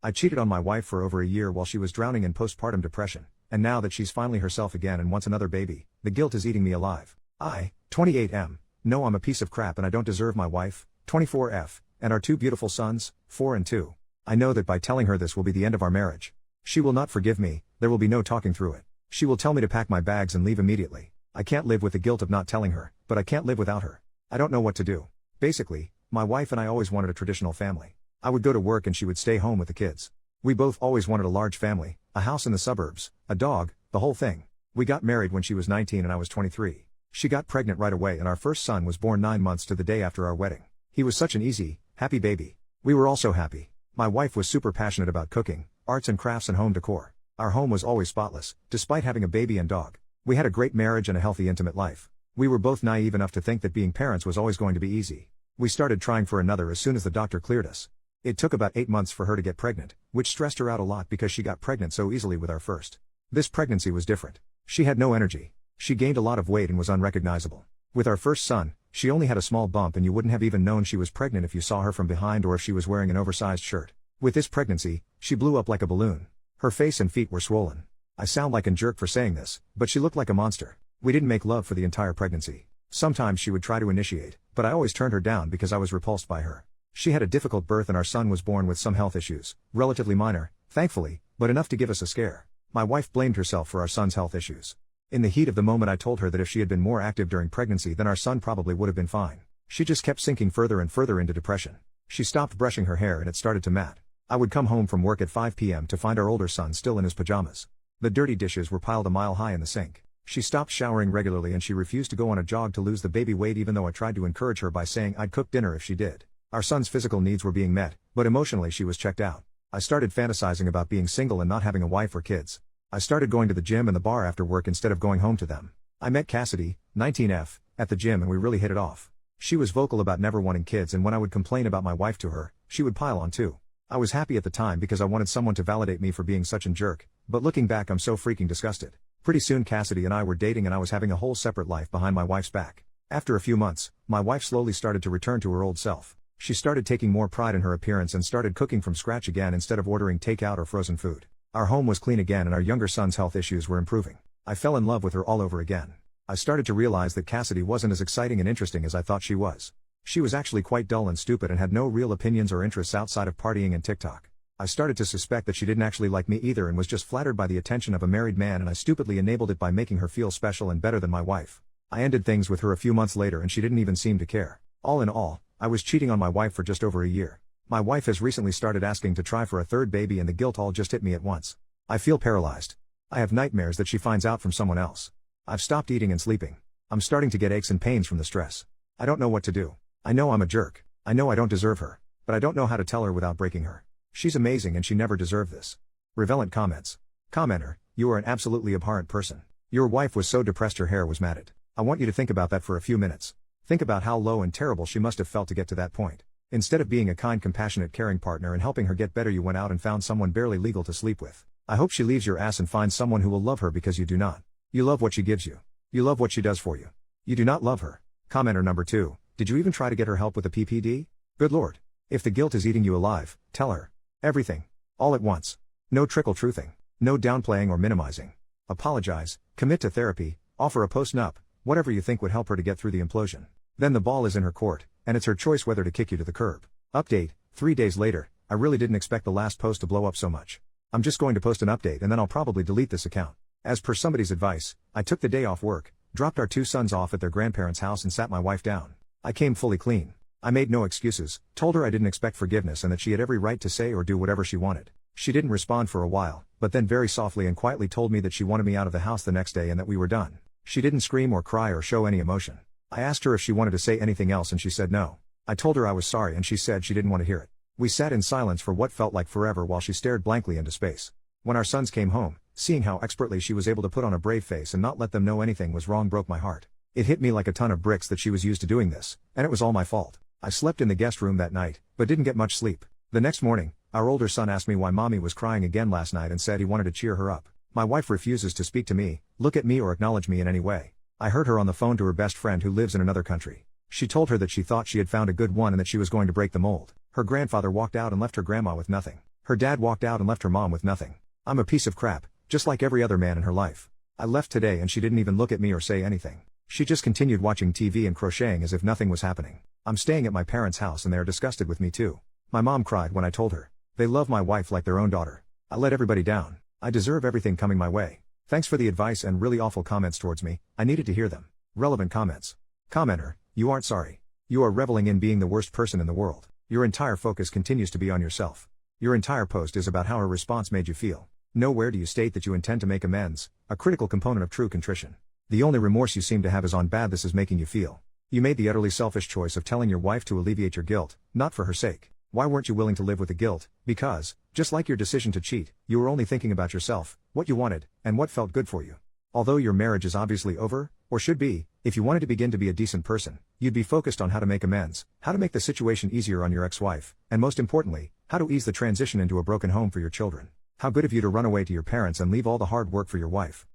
I cheated on my wife for over a year while she was drowning in postpartum depression, and now that she's finally herself again and wants another baby, the guilt is eating me alive. I, 28M, know I'm a piece of crap and I don't deserve my wife, 24F, and our two beautiful sons, 4 and 2. I know that by telling her this will be the end of our marriage. She will not forgive me, there will be no talking through it. She will tell me to pack my bags and leave immediately. I can't live with the guilt of not telling her, but I can't live without her. I don't know what to do. Basically, my wife and I always wanted a traditional family. I would go to work and she would stay home with the kids. We both always wanted a large family, a house in the suburbs, a dog, the whole thing. We got married when she was 19 and I was 23. She got pregnant right away and our first son was born 9 months to the day after our wedding. He was such an easy, happy baby. We were all so happy. My wife was super passionate about cooking, arts and crafts and home decor. Our home was always spotless, despite having a baby and dog. We had a great marriage and a healthy intimate life. We were both naive enough to think that being parents was always going to be easy. We started trying for another as soon as the doctor cleared us. It took about 8 months for her to get pregnant, which stressed her out a lot because she got pregnant so easily with our first. This pregnancy was different. She had no energy. She gained a lot of weight and was unrecognizable. With our first son, she only had a small bump and you wouldn't have even known she was pregnant if you saw her from behind or if she was wearing an oversized shirt. With this pregnancy, she blew up like a balloon. Her face and feet were swollen. I sound like a jerk for saying this, but she looked like a monster. We didn't make love for the entire pregnancy. Sometimes she would try to initiate, but I always turned her down because I was repulsed by her. She had a difficult birth and our son was born with some health issues, relatively minor, thankfully, but enough to give us a scare. My wife blamed herself for our son's health issues. In the heat of the moment I told her that if she had been more active during pregnancy then our son probably would have been fine. She just kept sinking further and further into depression. She stopped brushing her hair and it started to mat. I would come home from work at 5 p.m. to find our older son still in his pajamas. The dirty dishes were piled a mile high in the sink. She stopped showering regularly and she refused to go on a jog to lose the baby weight even though I tried to encourage her by saying I'd cook dinner if she did. Our son's physical needs were being met, but emotionally she was checked out. I started fantasizing about being single and not having a wife or kids. I started going to the gym and the bar after work instead of going home to them. I met Cassidy, 19F, at the gym and we really hit it off. She was vocal about never wanting kids and when I would complain about my wife to her, she would pile on too. I was happy at the time because I wanted someone to validate me for being such a jerk, but looking back I'm so freaking disgusted. Pretty soon Cassidy and I were dating and I was having a whole separate life behind my wife's back. After a few months, my wife slowly started to return to her old self. She started taking more pride in her appearance and started cooking from scratch again instead of ordering takeout or frozen food. Our home was clean again and our younger son's health issues were improving. I fell in love with her all over again. I started to realize that Cassidy wasn't as exciting and interesting as I thought she was. She was actually quite dull and stupid and had no real opinions or interests outside of partying and TikTok. I started to suspect that she didn't actually like me either and was just flattered by the attention of a married man and I stupidly enabled it by making her feel special and better than my wife. I ended things with her a few months later and she didn't even seem to care. All in all, I was cheating on my wife for just over a year. My wife has recently started asking to try for a third baby and the guilt all just hit me at once. I feel paralyzed. I have nightmares that she finds out from someone else. I've stopped eating and sleeping. I'm starting to get aches and pains from the stress. I don't know what to do. I know I'm a jerk. I know I don't deserve her. But I don't know how to tell her without breaking her. She's amazing and she never deserved this. Relevant comments. Commenter, you are an absolutely abhorrent person. Your wife was so depressed her hair was matted. I want you to think about that for a few minutes. Think about how low and terrible she must have felt to get to that point. Instead of being a kind, compassionate, caring partner and helping her get better, you went out and found someone barely legal to sleep with. I hope she leaves your ass and finds someone who will love her because you do not. You love what she gives you. You love what she does for you. You do not love her. Commenter number 2, did you even try to get her help with the PPD? Good lord. If the guilt is eating you alive, tell her. Everything. All at once. No trickle truthing. No downplaying or minimizing. Apologize, commit to therapy, offer a post-nup, whatever you think would help her to get through the implosion. Then the ball is in her court, and it's her choice whether to kick you to the curb. Update, 3 days later, I really didn't expect the last post to blow up so much. I'm just going to post an update and then I'll probably delete this account. As per somebody's advice, I took the day off work, dropped our 2 sons off at their grandparents' house and sat my wife down. I came fully clean. I made no excuses, told her I didn't expect forgiveness and that she had every right to say or do whatever she wanted. She didn't respond for a while, but then very softly and quietly told me that she wanted me out of the house the next day and that we were done. She didn't scream or cry or show any emotion. I asked her if she wanted to say anything else and she said no. I told her I was sorry and she said she didn't want to hear it. We sat in silence for what felt like forever while she stared blankly into space. When our sons came home, seeing how expertly she was able to put on a brave face and not let them know anything was wrong broke my heart. It hit me like a ton of bricks that she was used to doing this, and it was all my fault. I slept in the guest room that night, but didn't get much sleep. The next morning, our older son asked me why mommy was crying again last night and said he wanted to cheer her up. My wife refuses to speak to me, look at me or acknowledge me in any way. I heard her on the phone to her best friend who lives in another country. She told her that she thought she had found a good one and that she was going to break the mold. Her grandfather walked out and left her grandma with nothing. Her dad walked out and left her mom with nothing. I'm a piece of crap, just like every other man in her life. I left today and she didn't even look at me or say anything. She just continued watching TV and crocheting as if nothing was happening. I'm staying at my parents' house and they are disgusted with me too. My mom cried when I told her. They love my wife like their own daughter. I let everybody down. I deserve everything coming my way. Thanks for the advice and really awful comments towards me, I needed to hear them. Relevant comments. Commenter, you aren't sorry. You are reveling in being the worst person in the world. Your entire focus continues to be on yourself. Your entire post is about how her response made you feel. Nowhere do you state that you intend to make amends, a critical component of true contrition. The only remorse you seem to have is on bad this is making you feel. You made the utterly selfish choice of telling your wife to alleviate your guilt, not for her sake. Why weren't you willing to live with the guilt? Because, just like your decision to cheat, you were only thinking about yourself, what you wanted, and what felt good for you. Although your marriage is obviously over, or should be, if you wanted to begin to be a decent person, you'd be focused on how to make amends, how to make the situation easier on your ex-wife, and most importantly, how to ease the transition into a broken home for your children. How good of you to run away to your parents and leave all the hard work for your wife.